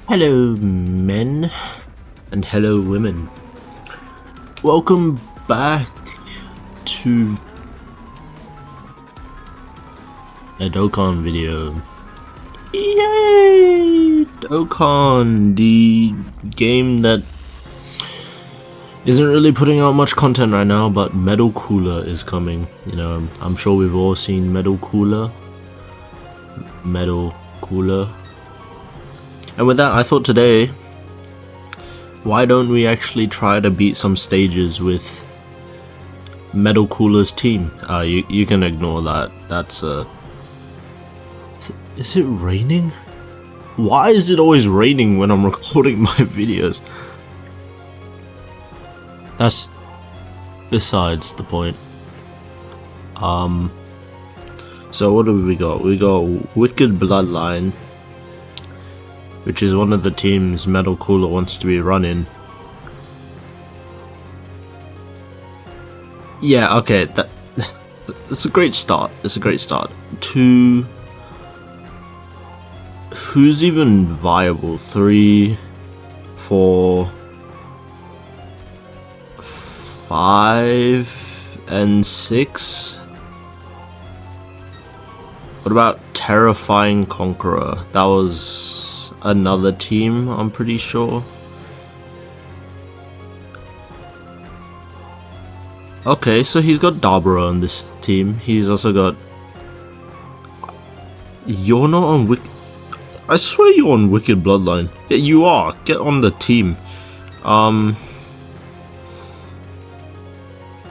Hello men and hello women. Welcome back to a Dokkan video. Yay! Dokkan, the game that isn't really putting out much content right now, but Metal Cooler is coming. You know, I'm sure we've all seen Metal Cooler. And with that, I thought today, why don't we actually try to beat some stages with Metal Cooler's team? You can ignore that. That's Is it raining? Why is it always raining when I'm recording my videos? That's besides the point. So what do we got? We got Wicked Bloodline, which is one of the teams Metal Cooler wants to be running. Yeah, okay, it's a great start. It's a great start. Who's even viable? 3, 4, 5, and 6? What about Terrifying Conqueror? That was another team, I'm pretty sure. Okay, so he's got Dabura on this team. He's also got... You're not on Wicked... I swear you're on Wicked Bloodline. Yeah, you are. Get on the team.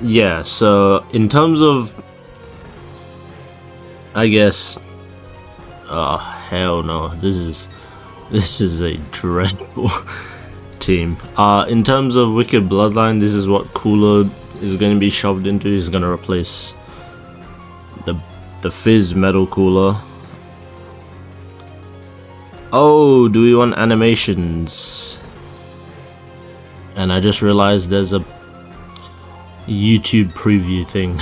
Yeah, so in terms of... I guess... Oh, hell no. This is a dreadful team. In terms of Wicked Bloodline, this is what Cooler is going to be shoved into. He's going to replace the Fizz Metal Cooler. Oh, do we want animations? And I just realized there's a YouTube preview thing.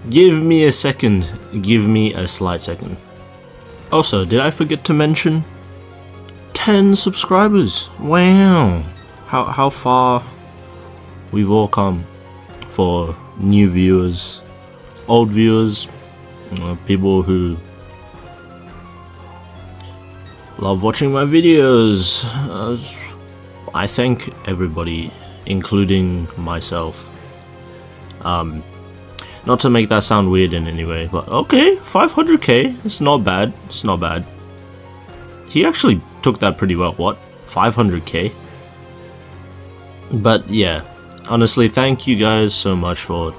Give me a second. Give me a slight second. Also, did I forget to mention 10 subscribers? Wow. How far we've all come for new viewers, old viewers, people who love watching my videos. I thank everybody, including myself. Not to make that sound weird in any way, but okay, 500k, it's not bad, it's not bad. He actually took that pretty well, what? 500k? But yeah, honestly, thank you guys so much for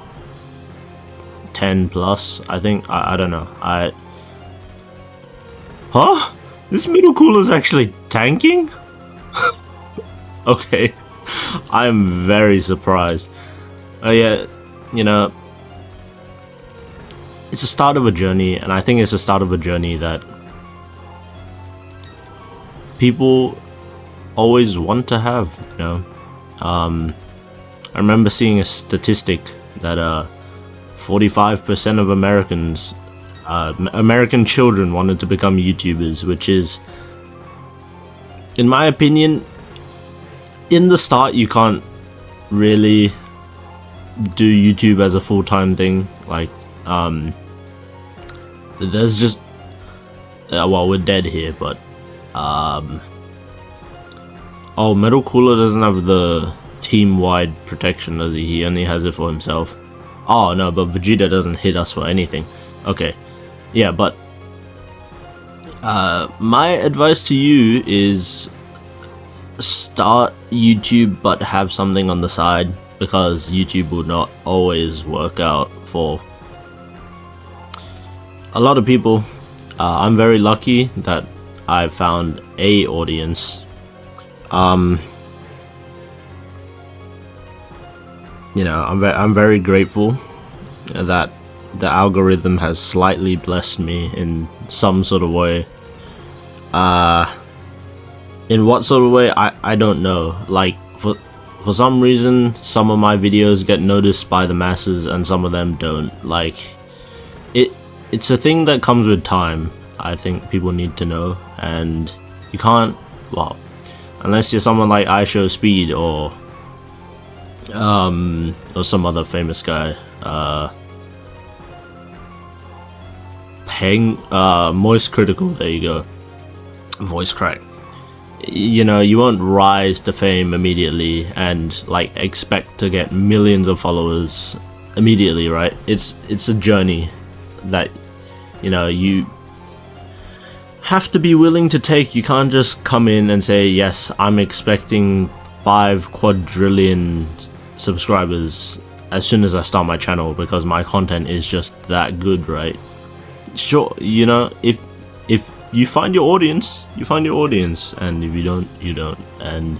10 plus, I think, I don't know, Huh? This Metal Cooler's actually tanking? Okay, I'm very surprised. Yeah, you know, it's the start of a journey, and I think it's the start of a journey that people always want to have, you know. I remember seeing a statistic that 45% of Americans, American children wanted to become YouTubers, which is, in my opinion, in the start you can't really do YouTube as a full-time thing. Like, there's just well, we're dead here, but oh, Metal Cooler doesn't have the team-wide protection, does he? He only has it for himself. Oh no, but Vegeta doesn't hit us for anything. Okay, yeah, but my advice to you is start YouTube but have something on the side, because YouTube will not always work out for a lot of people. I'm very lucky that I found a audience. You know, I'm very grateful that the algorithm has slightly blessed me in some sort of way. In what sort of way, I don't know. Like, for some reason, some of my videos get noticed by the masses and some of them don't. Like, it's a thing that comes with time, I think people need to know. And You can't, well, unless you're someone like I Show Speed or some other famous guy, Moist Critical, there you go, voice crack. You know, you won't rise to fame immediately and like expect to get millions of followers immediately, right? It's a journey that, you know, you have to be willing to take. You can't just come in and say, yes, I'm expecting 5 quadrillion subscribers as soon as I start my channel because my content is just that good, right? Sure, you know, if you find your audience, you find your audience, and if you don't, you don't. And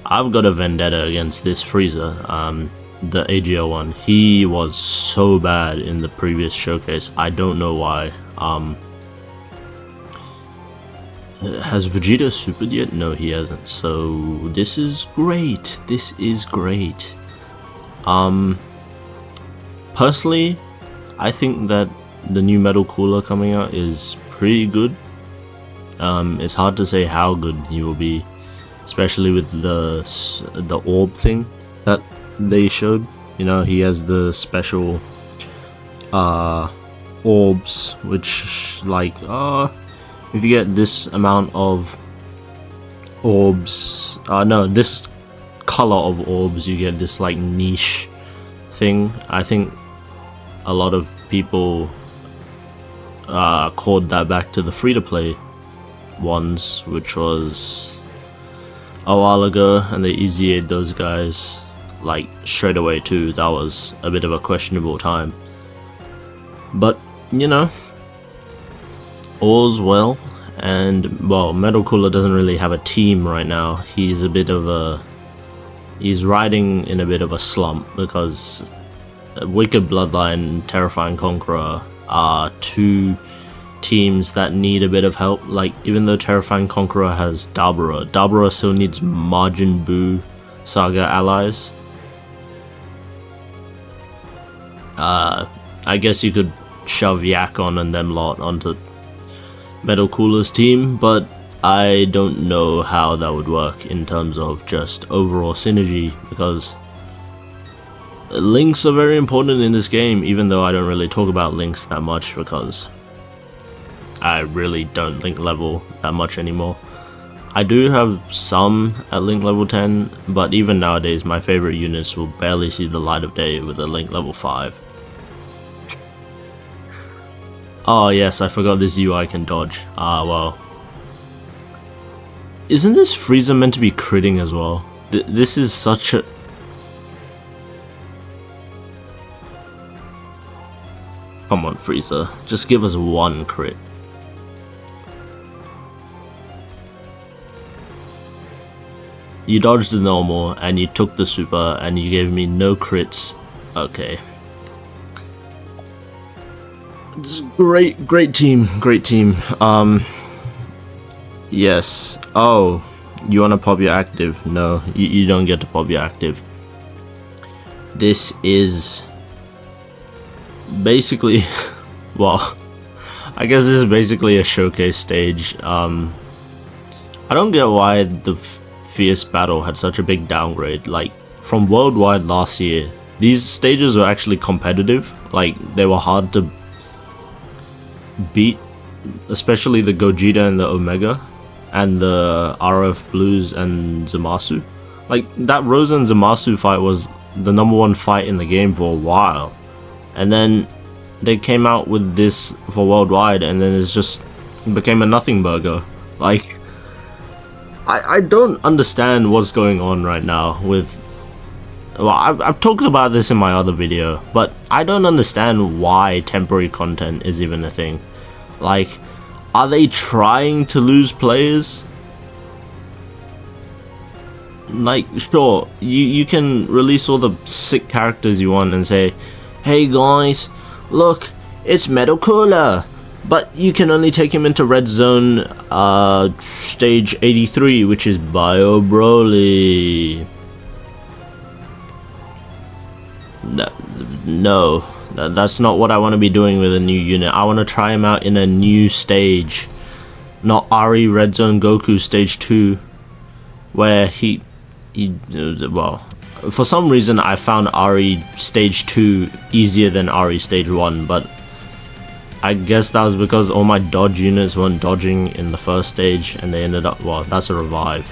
I've got a vendetta against this Freezer, the AGL one. He was so bad in the previous showcase. I don't know why. Has Vegeta supered yet? No, he hasn't. So this is great. This is great. Personally, I think that the new Metal Cooler coming out is pretty good. It's hard to say how good he will be, especially with the orb thing that they showed. You know, he has the special orbs, which like if you get this amount of orbs, no, this color of orbs, you get this like niche thing. I think a lot of people called that back to the free-to-play ones, which was a while ago, and they easy-aid those guys like straight away too. That was a bit of a questionable time, but you know, all's well. And well, Metal Cooler doesn't really have a team right now. He's riding in a bit of a slump because Wicked Bloodline and Terrifying Conqueror are 2 teams that need a bit of help. Like, even though Terrifying Conqueror has Dabura still needs Majin Buu Saga allies. I guess you could shove Yakon and them lot onto Metal Cooler's team, but I don't know how that would work in terms of just overall synergy, because links are very important in this game, even though I don't really talk about links that much because I really don't link level that much anymore. I do have some at link level 10, but even nowadays my favorite units will barely see the light of day with a link level 5. Oh yes, I forgot this UI can dodge. Ah well. Isn't this Frieza meant to be critting as well? This is such a... Come on Frieza, just give us 1 crit. You dodged the normal and you took the super and you gave me no crits. Okay. It's great team. Yes. Oh, you wanna pop your active? No, you don't get to pop your active. This is basically, well, I guess this is basically a showcase stage. I don't get why the Fierce Battle had such a big downgrade. Like, from Worldwide last year, these stages were actually competitive. Like, they were hard to beat, especially the Gogeta and the Omega, and the RF Blues and Zamasu. Like, that Rosa and Zamasu fight was the #1 fight in the game for a while, and then they came out with this for Worldwide, and then it became a nothing burger. Like, I don't understand what's going on right now with... Well, I've talked about this in my other video, but I don't understand why temporary content is even a thing. Like, are they trying to lose players? Like, sure, you can release all the sick characters you want and say, hey guys, look, it's Metal Cooler, but you can only take him into Red Zone stage 83, which is Bio Broly. No, That's not what I want to be doing with a new unit. I want to try him out in a new stage. Not Ari Red Zone Goku Stage 2. Where he well, for some reason I found Ari Stage 2 easier than Ari Stage 1, but I guess that was because all my dodge units weren't dodging in the first stage and they ended up, well, that's a revive.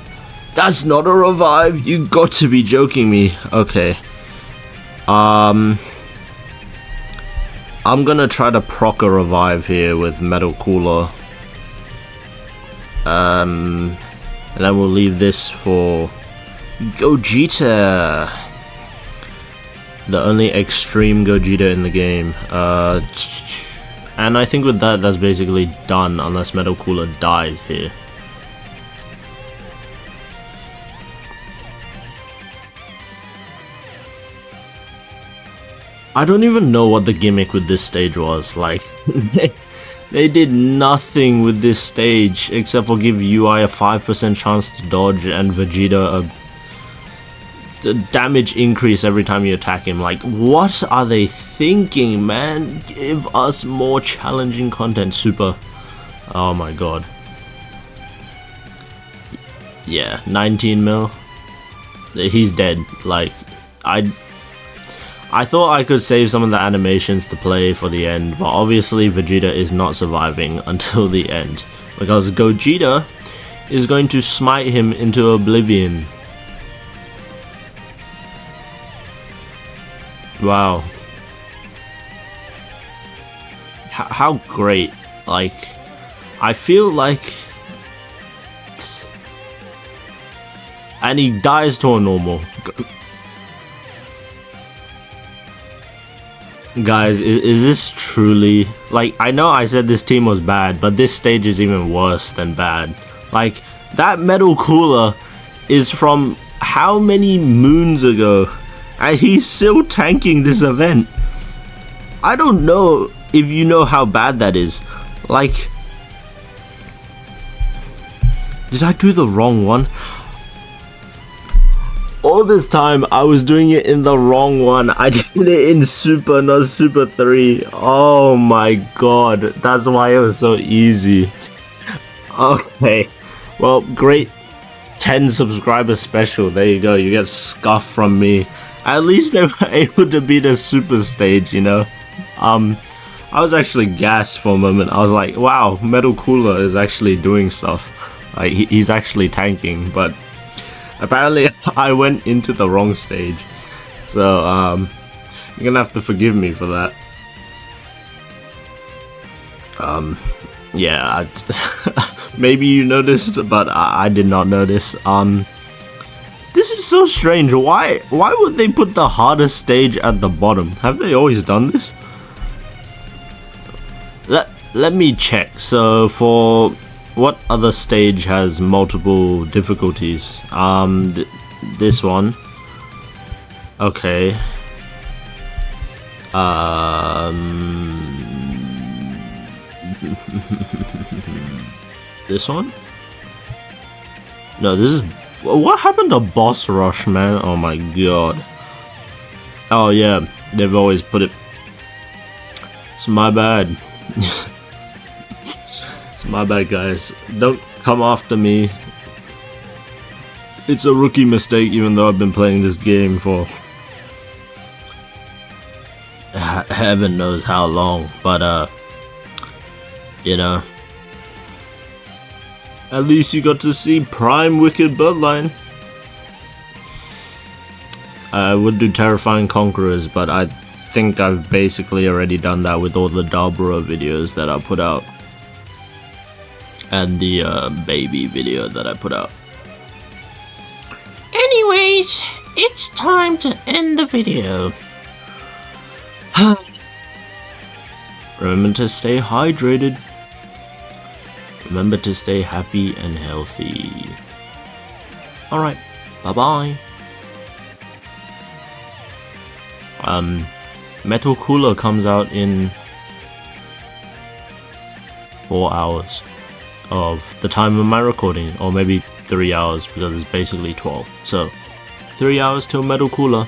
That's not a revive! You got to be joking me. Okay. I'm gonna try to proc a revive here with Metal Cooler. And then we'll leave this for Gogeta. The only extreme Gogeta in the game. And I think with that, that's basically done unless Metal Cooler dies here. I don't even know what the gimmick with this stage was. Like, they did nothing with this stage except for give UI a 5% chance to dodge and Vegeta a damage increase every time you attack him. Like, what are they thinking, man? Give us more challenging content. Super. Oh my god. Yeah, 19 mil. He's dead. Like, I thought I could save some of the animations to play for the end, but obviously Vegeta is not surviving until the end, because Gogeta is going to smite him into oblivion. Wow. How great. Like, I feel like... And he dies to a normal. Guys, is this truly... Like, I know I said this team was bad, but this stage is even worse than bad. Like, that Metal Cooler is from how many moons ago? And he's still tanking this event. I don't know if you know how bad that is. Like... Did I do the wrong one? All this time, I was doing it in the wrong one. I did it in Super, not Super 3. Oh my god. That's why it was so easy. Okay. Well, great 10 subscriber special. There you go. You get scuff from me. At least they were able to beat a Super stage, you know? I was actually gassed for a moment. I was like, wow, Metal Cooler is actually doing stuff. Like, he's actually tanking, but... Apparently, I went into the wrong stage, so you're gonna have to forgive me for that. Yeah, maybe you noticed, but I did not notice. This is so strange. Why would they put the hardest stage at the bottom? Have they always done this? Let me check. So for what other stage has multiple difficulties? This one. Okay. This one? No, this is... What happened to Boss Rush, man? Oh my god. Oh yeah, they've always put it... It's my bad. It's my bad, guys. Don't come after me. It's a rookie mistake, even though I've been playing this game for... heaven knows how long, but you know, at least you got to see Prime Wicked Bloodline. I would do Terrifying Conquerors, but I think I've basically already done that with all the Dalbro videos that I put out, and the baby video that I put out. Anyways, it's time to end the video. Remember to stay hydrated. Remember to stay happy and healthy. Alright, bye-bye. Metal Cooler comes out in 4 hours of the time of my recording, or maybe 3 hours because it's basically 12. So, 3 hours till Metal Cooler.